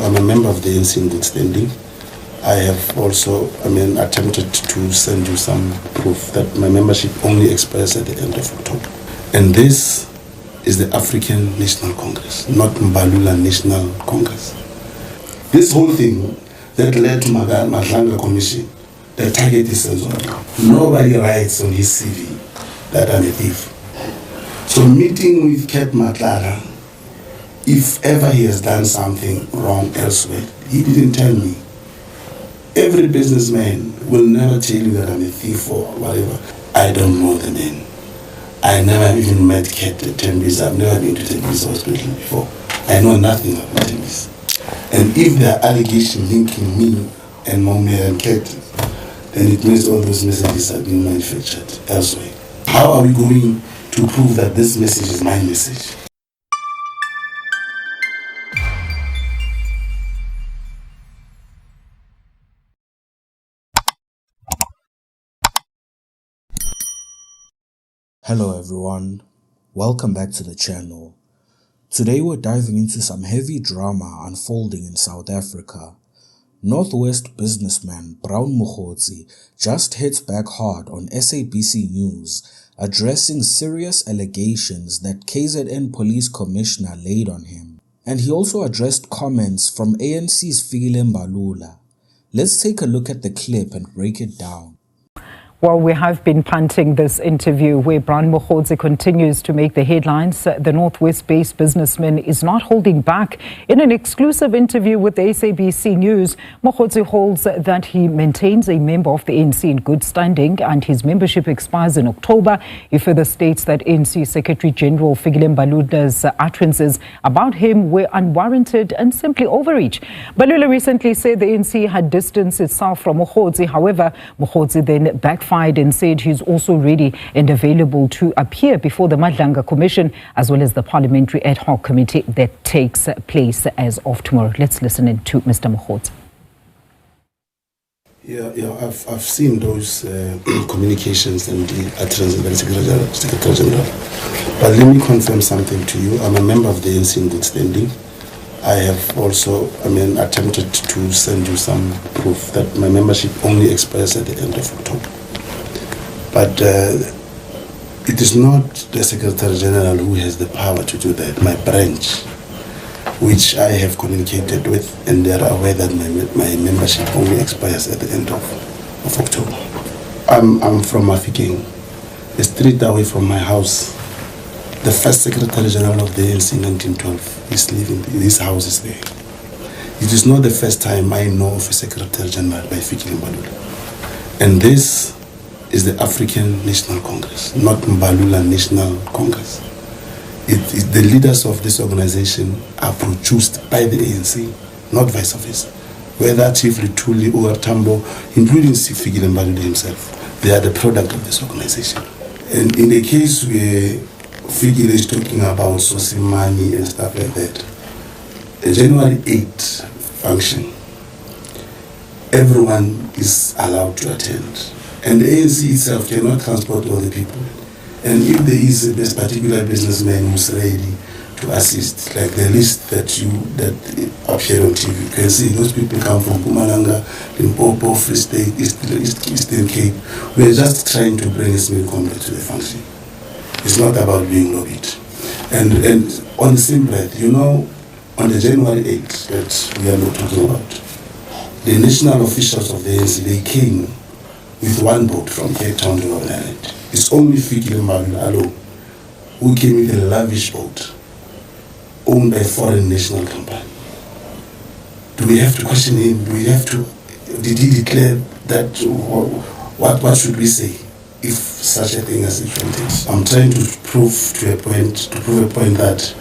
I'm a member of the ANC in good standing. I have also, attempted to send you some proof that my membership only expires at the end of October. And this is the African National Congress, not Mbalula National Congress. This whole thing that led to Madlanga Commission, the target is Senzonke. Nobody writes on his CV that I'm a thief. So meeting with Cat Matlala, if ever he has done something wrong elsewhere, he didn't tell me. Every businessman will never tell you that I'm a thief or whatever. I don't know the man. I never even met Cat at Tembis. I've never been to Tembis Hospital before. I know nothing about Tembis. And if there are allegations linking me and Momer and Cat, then it means all those messages have been manufactured elsewhere. How are we going to prove that this message is my message? Hello everyone, welcome back to the channel. Today we're diving into some heavy drama unfolding in South Africa. Northwest businessman Brown Mogotsi just hits back hard on SABC News, addressing serious allegations that KZN Police Commissioner laid on him. And he also addressed comments from ANC's Fikile Mbalula. Let's take a look at the clip and break it down. Well, we have been punting this interview where Brown Mogotsi continues to make the headlines. The Northwest-based businessman is not holding back. In an exclusive interview with the SABC News, Mogotsi holds that he maintains a member of the ANC in good standing and his membership expires in October. He further states that ANC Secretary General Fikile Mbalula's utterances about him were unwarranted and simply overreach. Mbalula recently said the ANC had distanced itself from Mogotsi. However, Mogotsi then backfired and said he's also ready and available to appear before the Madlanga Commission as well as the Parliamentary Ad Hoc Committee that takes place as of tomorrow. Let's listen in to Mr. Mogotsi. I've seen those communications and the utterances by the Secretary General. But let me confirm something to you. I'm a member of the ANC in good standing. I have also, attempted to send you some proof that my membership only expires at the end of October. But it is not the Secretary General who has the power to do that. My branch, which I have communicated with, and they are aware that my membership only expires at the end of October. I'm from Fikile, a street away from my house. The first Secretary General of the ANC in 1912 is living. This house is there. It is not the first time I know of a Secretary General by Fikile Mbalula. And this is the African National Congress, not Mbalula National Congress. The leaders of this organization are produced by the ANC, not vice versa. Whether Chief Lituli or Tambo, including Fikile Mbalula himself, they are the product of this organization. And in the case where Fikile is talking about sourcing money and stuff like that, a January 8th function, everyone is allowed to attend. And the ANC itself cannot transport all the people. And if there is this particular businessman who's ready to assist, like the list that appear on TV, you can see those people come from Mpumalanga, Limpopo, Free State, Eastern Cape. We are just trying to bring a small comrade to the function. It's not about being lobbied. And on the same breath, on the January 8th that we are not talking about, the national officials of the ANC, they came with one boat from Cape Town to Robben Island. It's only Fikile Mbalula alone who came with a lavish boat owned by a foreign national company. Do we have to question him? Did he declare that? What should we say if such a thing has happened? I'm trying to prove a point that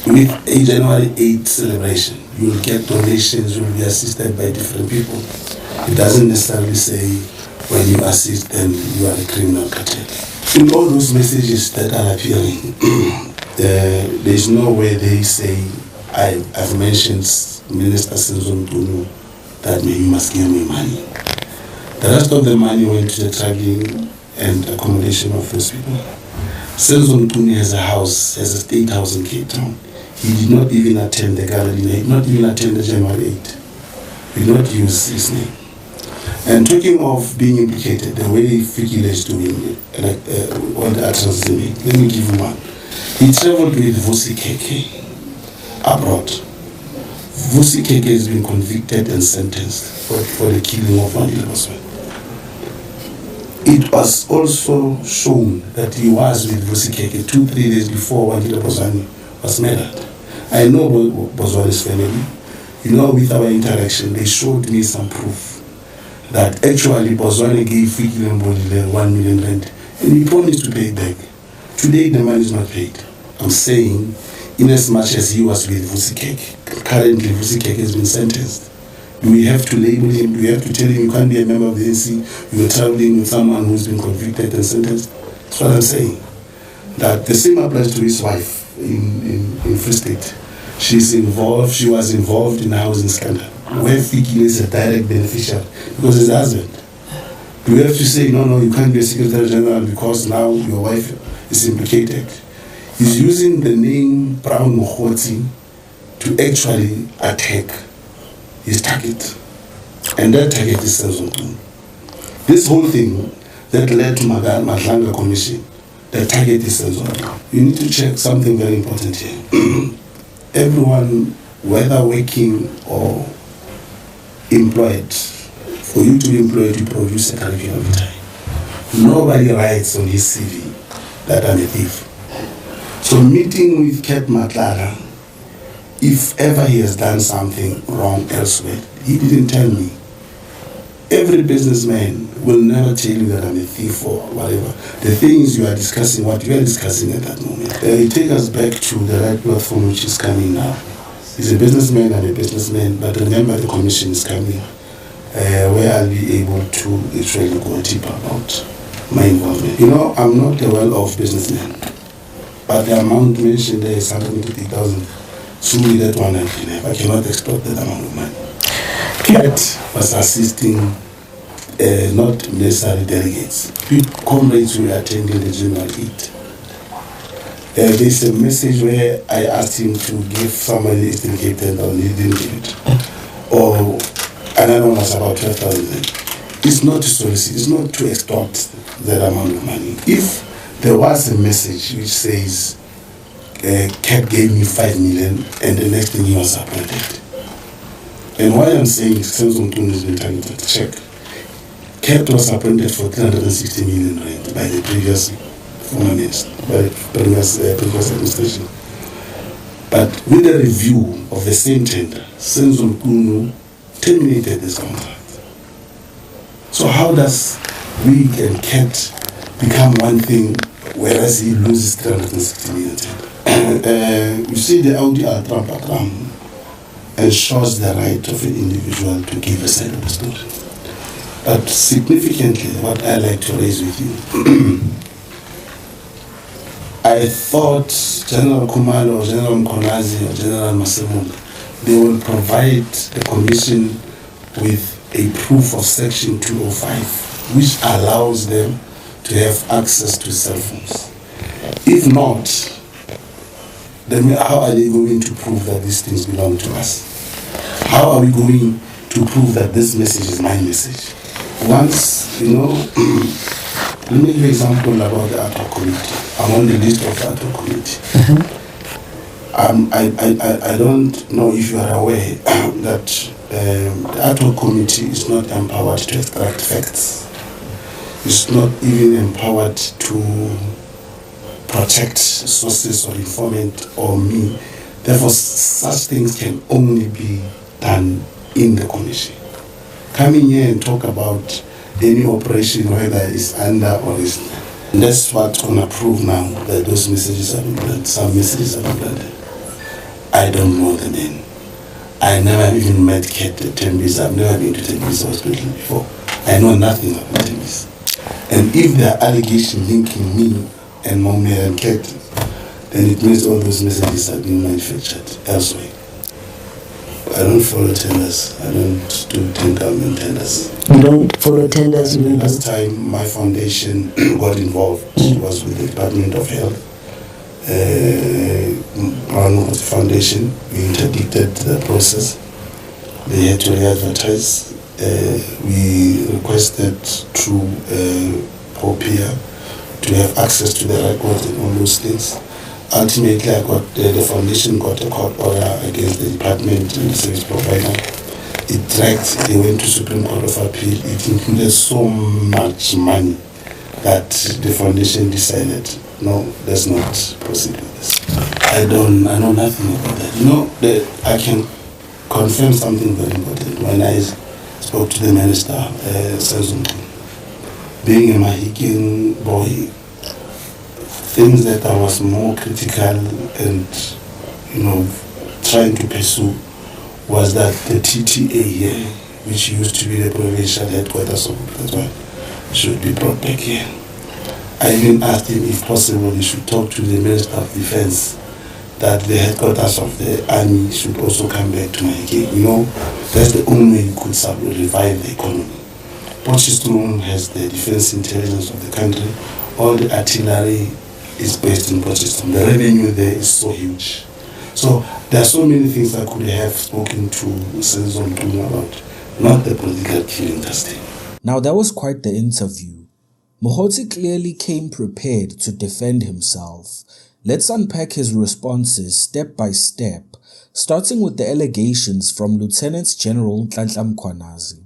with a January 8th celebration, you will get donations, you will be assisted by different people. It doesn't necessarily say when you assist then you are a criminal cartel. In all those messages that are appearing, there is no way they say, I've mentioned Minister Senzonke that you must give me money. The rest of the money went to the traveling and accommodation of those people. Senzonke has a state house in Cape Town. He did not even attend the gallery, he did not even attend the January 8. He did not use his name. And talking of being implicated, the way Fikile is doing it, like all the utterances he made, let me give you one. He traveled with Vusimuzi abroad. Vusimuzi has been convicted and sentenced for the killing of Nhlanhla Bosman. It was also shown that he was with Vusimuzi 2-3 days before Nhlanhla Bosman was murdered. I know Boswani's family. You know, with our interaction, they showed me some proof that actually Boswani gave Fikile and Mbalula 1 million rand, and he promised to pay it back. Today, the money is not paid. I'm saying, in as much as he was with Vusimuzi, currently Vusimuzi has been sentenced. Do we have to label him? Do we have to tell him you can't be a member of the ANC? You are traveling with someone who's been convicted and sentenced? That's what I'm saying. That the same applies to his wife in Free State. She's involved, she was involved in a housing scandal, where Fikile is a direct beneficiary because he's the husband. Do we have to say, no, you can't be a Secretary General because now your wife is implicated? He's using the name Brown Mogotsi to actually attack his target. And that target is Senzonku. This whole thing that led to Madlanga Commission, the target is Senzonku. You need to check something very important here. Everyone, whether working or employed, for you to be employed, you produce a curriculum every time. Nobody writes on his CV that I'm a thief. So meeting with Cat Matlala, if ever he has done something wrong elsewhere, he didn't tell me. Every businessman will never tell you that I'm a thief or whatever. The things you are discussing, what you are discussing at that moment. It takes us back to the right platform which is coming now. He's a businessman, I'm a businessman, but remember the commission is coming, where I'll be able to actually go deeper about my involvement. You know, I'm not a well-off businessman, but the amount mentioned there is 150,000. Surely that one I can have. I cannot exploit that amount of money. Cat was assisting, not necessarily delegates. Comrades were attending the General Eat. There's a message where I asked him to give somebody Eastern Cape 10,000, he didn't give it. Or another one was about 12,000. It's not to solicit, it's not to extort that amount of money. If there was a message which says, Cat gave me 5 million and the next thing he was appointed. And why I'm saying Samson Tun has been targeted, check. Cat was appointed for 360 million rand by the previous former minister, by the previous administration. But with the review of the same tender, Samson Kunu terminated this contract. So how does we and Cat become one thing, whereas he loses 360 million tender? You see the ODR Trump ensures the right of an individual to give a side of the story. But significantly, what I like to raise with you, I thought General Kumalo or General Mkhwanazi or General Masemula, they will provide the commission with a proof of Section 205, which allows them to have access to cell phones. If not, then how are they going to prove that these things belong to us? How are we going to prove that this message is my message? Once, you know, let me give you an example about the ad hoc committee. I'm on the list of the ad hoc committee. I don't know if you are aware that the ad hoc committee is not empowered to extract facts. It's not even empowered to protect sources or informant or me. Therefore, such things can only be done in the commission. Coming here and talk about any operation, whether it's under or is, that's what's going to prove now that those messages have been planted. Some messages have been planted. I don't know the name. I never even met Cat at Tembis. I've never been to Tembis Hospital before. I know nothing about Tembis. And if there are allegations linking me and Mommy and Cat, then it means all those messages have been manufactured elsewhere. I don't follow tenders. I don't do government tenders. You don't follow tenders? The last time my foundation got involved was with the Department of Health. Brown Mogotsi Foundation. We interdicted the process. They had to re-advertise. We requested through POPIA to have access to the records and all those things. Ultimately, the foundation got a court order against the department and the service provider. It dragged, they went to Supreme Court of Appeal. It included so much money that the foundation decided, no, let's not proceed with this. I know nothing about that. I can confirm something very important. When I spoke to the minister, being a Mahikin boy, things that I was more critical and, trying to pursue was that the TTA here, which used to be the provincial headquarters of Vusimuzi, should be brought back here. I even asked him if possible he should talk to the Minister of Defense that the headquarters of the army should also come back to Mahike. That's the only way you could revive the economy. Potchefstroom has the defense intelligence of the country. All the artillery is based in Potchefstroom. The revenue there is so huge. So there are so many things I could have spoken to Senator Nhlanhla about, not the political killing testing. Now that was quite the interview. Mogotsi clearly came prepared to defend himself. Let's unpack his responses step by step, starting with the allegations from Lieutenant General Nhlanhla Mkhwanazi.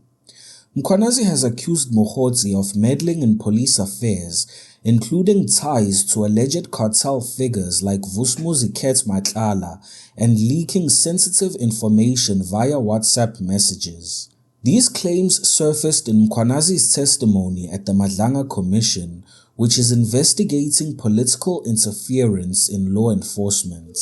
Mkhwanazi has accused Mogotsi of meddling in police affairs, including ties to alleged cartel figures like Vusimuzi Matlala and leaking sensitive information via WhatsApp messages. These claims surfaced in Mkhwanazi's testimony at the Madlanga Commission, which is investigating political interference in law enforcement.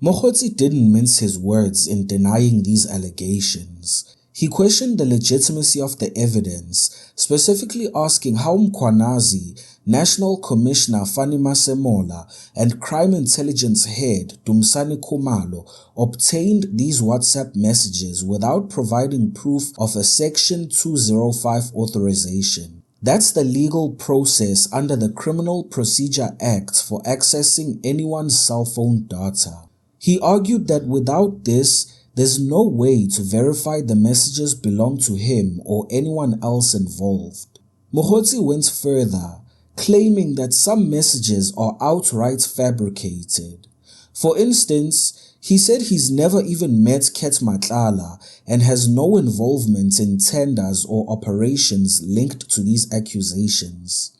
Mogotsi didn't mince his words in denying these allegations. He questioned the legitimacy of the evidence, specifically asking how Mkhwanazi, National Commissioner Fani Masemola, and Crime Intelligence Head Dumisani Khumalo obtained these WhatsApp messages without providing proof of a Section 205 authorization. That's the legal process under the Criminal Procedure Act for accessing anyone's cell phone data. He argued that without this, there's no way to verify the messages belong to him or anyone else involved. Mogotsi went further, claiming that some messages are outright fabricated. For instance, he said he's never even met Matlala and has no involvement in tenders or operations linked to these accusations.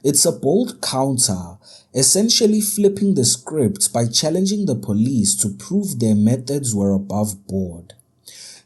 It's a bold counter, essentially flipping the script by challenging the police to prove their methods were above board.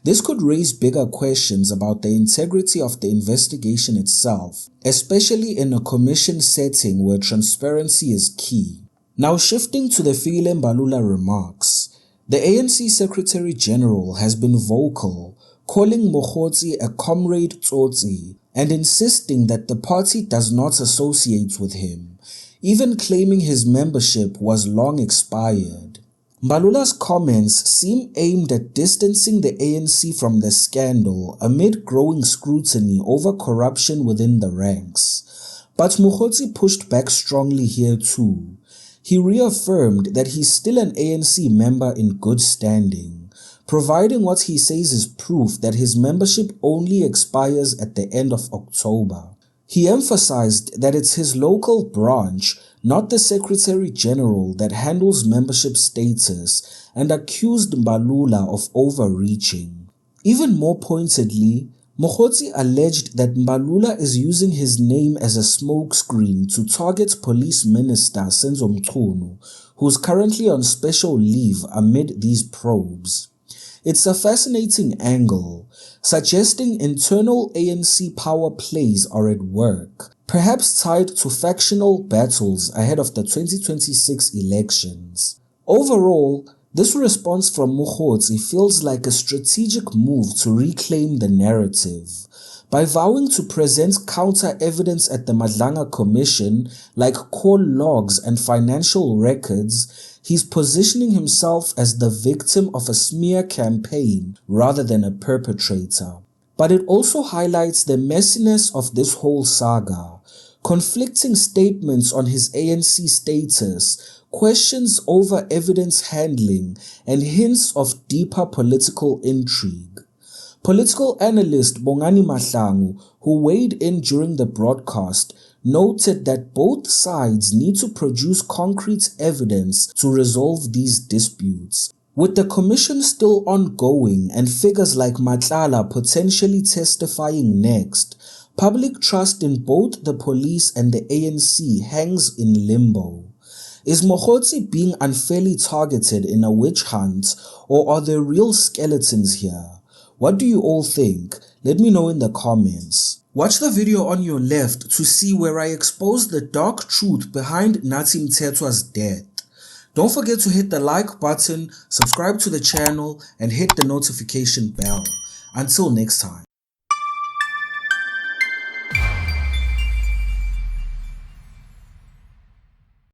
This could raise bigger questions about the integrity of the investigation itself, especially in a commission setting where transparency is key. Now shifting to the Fikile Mbalula remarks, the ANC Secretary General has been vocal, calling Mogotsi a comrade tsotsi and insisting that the party does not associate with him, even claiming his membership was long expired. Mbalula's comments seem aimed at distancing the ANC from the scandal amid growing scrutiny over corruption within the ranks. But Mogotsi pushed back strongly here too. He reaffirmed that he's still an ANC member in good standing, providing what he says is proof that his membership only expires at the end of October. He emphasized that it's his local branch, not the Secretary General, that handles membership status, and accused Mbalula of overreaching. Even more pointedly, Mogotsi alleged that Mbalula is using his name as a smokescreen to target Police Minister Senzo Mchunu, who's currently on special leave amid these probes. It's a fascinating angle, suggesting internal ANC power plays are at work, perhaps tied to factional battles ahead of the 2026 elections. Overall, this response from Mogotsi feels like a strategic move to reclaim the narrative. By vowing to present counter-evidence at the Madlanga Commission, like call logs and financial records, he's positioning himself as the victim of a smear campaign rather than a perpetrator. But it also highlights the messiness of this whole saga. Conflicting statements on his ANC status, questions over evidence handling, and hints of deeper political intrigue. Political analyst Bongani Mahlangu, who weighed in during the broadcast, noted that both sides need to produce concrete evidence to resolve these disputes. With the commission still ongoing and figures like Matlala potentially testifying next, public trust in both the police and the ANC hangs in limbo. Is Mogotsi being unfairly targeted in a witch hunt, or are there real skeletons here? What do you all think? Let me know in the comments. Watch the video on your left to see where I expose the dark truth behind Nathi Mthethwa's death. Don't forget to hit the like button, subscribe to the channel, and hit the notification bell. Until next time.